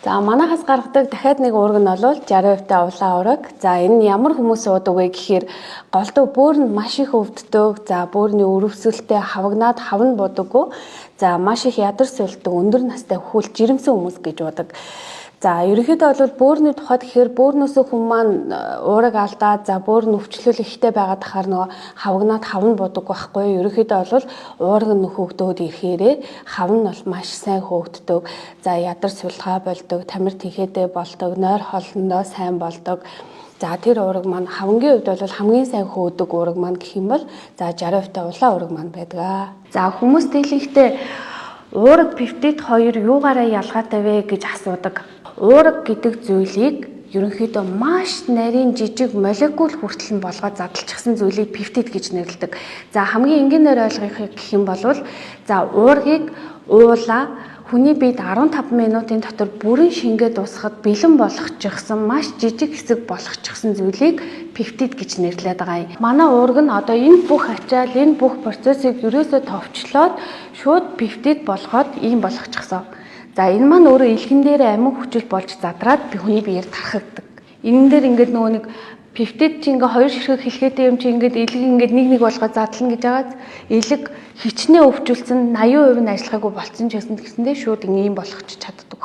За манайхаас гаргадаг дахиад нэг уураг нь бол 60% улаан уураг. За энэ нь ямар хүмүүс уудаг вэ гэхээр голдуу бөөрөнд маш их өвддөг. За бөөрийн өрөвсөлтөд хавагнаад хавн будаггүй. За маш их ядар суулдаг өндөр настай хөл жирэмсэн хүмүүс гэж уудаг. За ерөнхийдөө бол бөөрийн тухайд гэхээр бөөрнөөсөө хүн маань уураг алдаад за бөөр нь өвчлөл ихтэй байгаад тахаар нөгөө хавагнаад хавн будаг байхгүй. Ерөнхийдөө бол уураг нь хөөгдөөд ирэхээрээ хавн нь бол маш сайн хөөгддөг. За ядар сулгаа болдог, тамир тэнхээдээ болдог, нойр хоолндоо сайн болдог. За тэр уураг маань хавангийн хувьд бол хамгийн сайн хөөдөг уураг маань гэх юм бол за 60% улаан уураг маань байдаг. За хүмүүс дийлэнхдээ уураг пептид хоёр юугаараа ялгаатай вэ гэж асуудаг. Уураг гэдэг зүйлийг ерөнхийдөө маш нарийн жижиг молекул хүртэл нь болгоод задлчихсан зүйлийг пептид гэж нэрлэдэг. За хамгийн энгийнээр ойлгохыг гэх юм бол за уургийг уулаа хүний биед 15 минутын дотор бүрэн шингээ дуусгахад бэлэн болгочихсон маш жижиг хэсэг болгочихсон зүйлийг пептид гэж нэрлэдэг байгаа юм. Манай уураг нь одоо энэ бүх ачаал, энэ бүх процессыг ерөөсөө товчлоод шууд пептид болгоод ийм болгочихсон. За энэ маань өөрөө илгэн дээр амин хүчил болж задраад хүний биеэр тархагдаг. Энэ дээр ингээд нөгөө нэг пептид чи ингээ хоёр ширхэг хэлхээтэй юм чи ингээд илэг ингээд нэг болгоод задлана гэж байгааз илэг хичнээн өвчүүлсэн 80% нь ажиллахаагүй болцсон ч гэсэн гэсэндээ шууд ийм болгочих чаддаг.